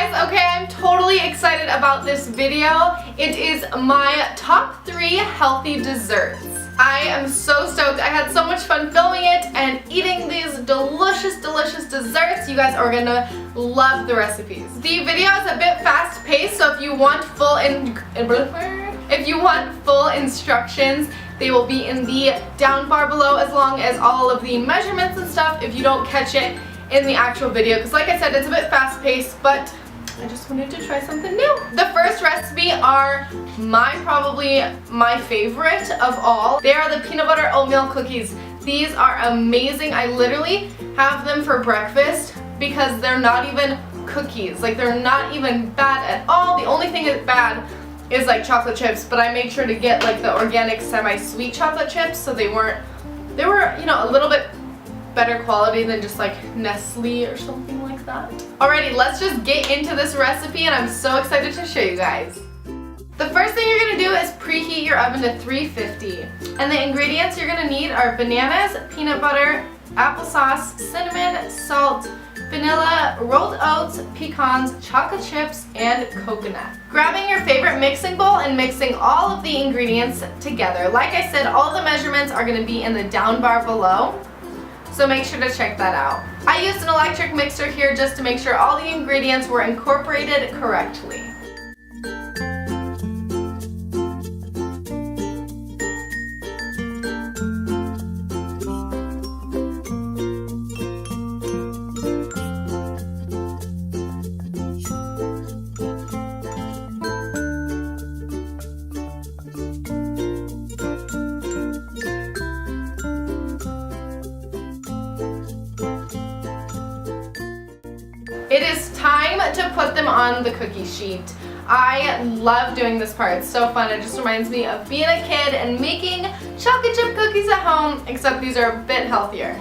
guys, okay, I'm totally excited about this video. It is my top 3 healthy desserts. I am so stoked. I had so much fun filming it and eating these delicious desserts. You guys are gonna love the recipes. The video is a bit fast paced, so if you want full instructions, they will be in the down bar below, as long as all of the measurements and stuff if you don't catch it in the actual video, because like I said, it's a bit fast paced, but I just wanted to try something new. The first recipe are probably my favorite of all. They are the peanut butter oatmeal cookies. These are amazing. I literally have them for breakfast because they're not even cookies. Like, they're not even bad at all. The only thing that's bad is like chocolate chips, but I made sure to get like the organic semi-sweet chocolate chips, so they were, you know, a little bit better quality than just like Nestle or something like that. Alrighty, let's just get into this recipe, and I'm so excited to show you guys. The first thing you're gonna do is preheat your oven to 350. And the ingredients you're gonna need are bananas, peanut butter, applesauce, cinnamon, salt, vanilla, rolled oats, pecans, chocolate chips, and coconut. Grabbing your favorite mixing bowl and mixing all of the ingredients together. Like I said, all the measurements are gonna be in the down bar below, so make sure to check that out. I used an electric mixer here just to make sure all the ingredients were incorporated correctly. It is time to put them on the cookie sheet. I love doing this part. It's so fun. It just reminds me of being a kid and making chocolate chip cookies at home, except these are a bit healthier.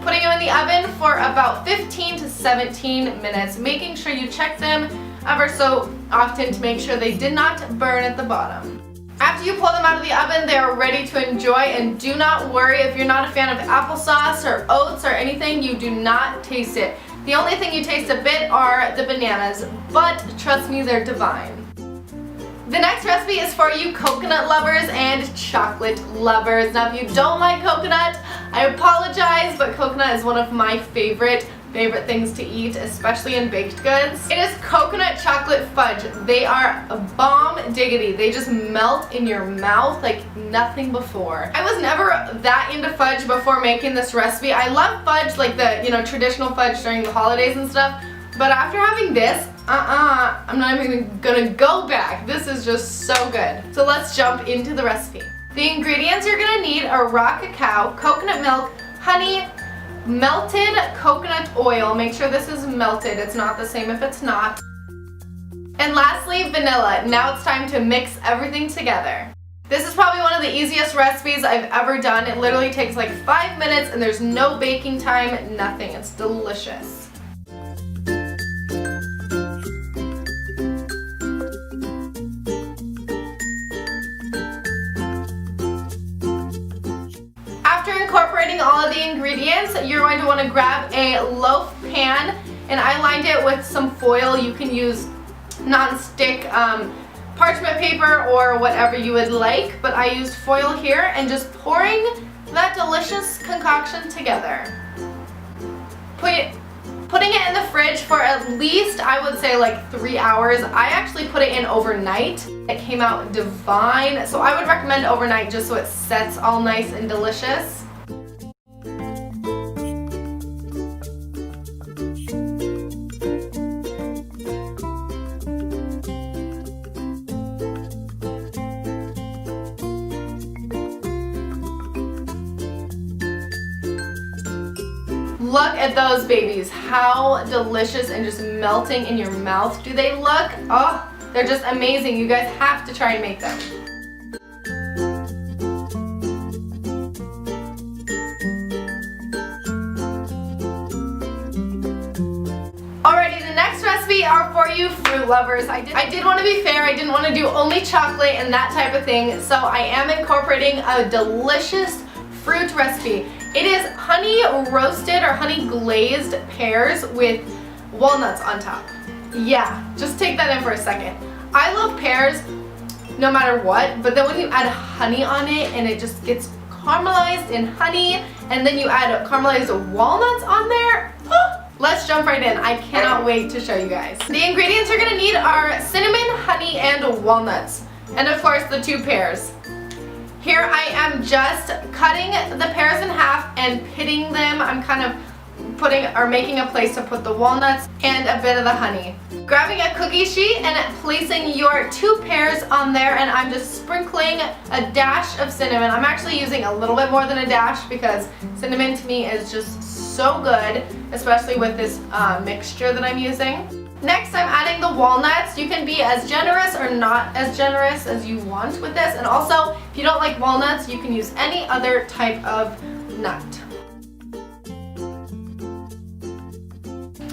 Putting them in the oven for about 15 to 17 minutes, making sure you check them ever so often to make sure they did not burn at the bottom. After you pull them out of the oven, they are ready to enjoy, and do not worry if you're not a fan of applesauce or oats or anything, you do not taste it. The only thing you taste a bit are the bananas, but trust me, they're divine. The next recipe is for you coconut lovers and chocolate lovers. Now, if you don't like coconut, I apologize, but coconut is one of my favorite things to eat, especially in baked goods. It is coconut chocolate fudge. They are a bomb diggity. They just melt in your mouth like nothing before. I was never that into fudge before making this recipe. I love fudge, like the, you know, traditional fudge during the holidays and stuff, but after having this, I'm not even gonna go back. This is just so good. So let's jump into the recipe. The ingredients you're gonna need are raw cacao, coconut milk, honey, melted coconut oil. Make sure this is melted. It's not the same if it's not. And lastly, vanilla. Now it's time to mix everything together. This is probably one of the easiest recipes I've ever done. It literally takes like 5 minutes and there's no baking time, nothing. It's delicious. Incorporating all of the ingredients, you're going to want to grab a loaf pan, and I lined it with some foil. You can use non-stick parchment paper or whatever you would like, but I used foil here, and just pouring that delicious concoction together. Putting it in the fridge for at least, I would say, like 3 hours. I actually put it in overnight. It came out divine, so I would recommend overnight just so it sets all nice and delicious. Look at those babies. How delicious and just melting in your mouth do they look? Oh, they're just amazing. You guys have to try and make them. Alrighty, the next recipe are for you fruit lovers. I did want to be fair. I didn't want to do only chocolate and that type of thing, so I am incorporating a delicious fruit recipe. It is honey roasted or honey glazed pears with walnuts on top. Yeah, just take that in for a second. I love pears no matter what, but then when you add honey on it and it just gets caramelized in honey, and then you add caramelized walnuts on there, let's jump right in. I cannot wait to show you guys. The ingredients you're gonna need are cinnamon, honey, and walnuts, and of course the 2 pears. Here I am just cutting the pears in half and pitting them. I'm kind of making a place to put the walnuts and a bit of the honey. Grabbing a cookie sheet and placing your 2 pears on there, and I'm just sprinkling a dash of cinnamon. I'm actually using a little bit more than a dash because cinnamon to me is just so good, especially with this mixture that I'm using. Next, I'm adding the walnuts. You can be as generous or not as generous as you want with this, and also if you don't like walnuts, you can use any other type of nut.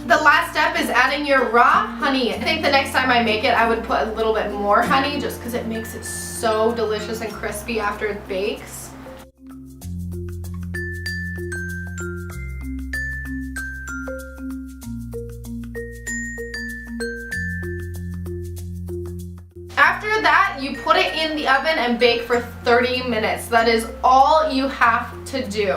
The last step is adding your raw honey. I think the next time I make it, I would put a little bit more honey just because it makes it so delicious and crispy after it bakes. After that, you put it in the oven and bake for 30 minutes. That is all you have to do.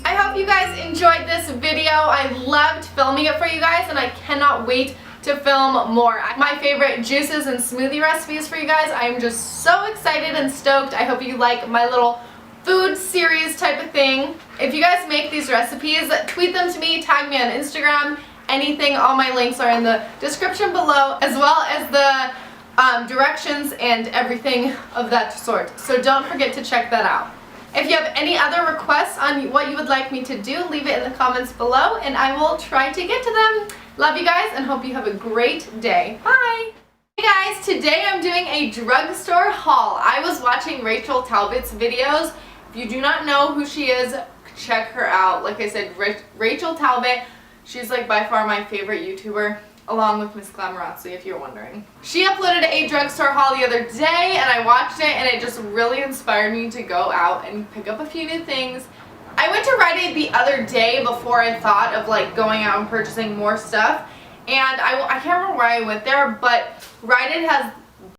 I hope you guys enjoyed this video. I loved filming it for you guys, and I cannot wait to film more. My favorite juices and smoothie recipes for you guys. I'm just so excited and stoked. I hope you like my little food series type of thing. If you guys make these recipes, tweet them to me, tag me on Instagram, anything. All my links are in the description below, as well as the directions and everything of that sort. So don't forget to check that out. If you have any other requests on what you would like me to do, leave it in the comments below and I will try to get to them. Love you guys and hope you have a great day. Bye! Hey guys, today I'm doing a drugstore haul. I was watching Rachel Talbot's videos. If you do not know who she is, check her out. Like I said, Rachel Talbot, she's like by far my favorite YouTuber, along with Miss Glamorazzi, if you're wondering. She uploaded a drugstore haul the other day and I watched it and it just really inspired me to go out and pick up a few new things. I went to Rite Aid the other day before I thought of like going out and purchasing more stuff, and I can't remember where I went there, but Rite Aid has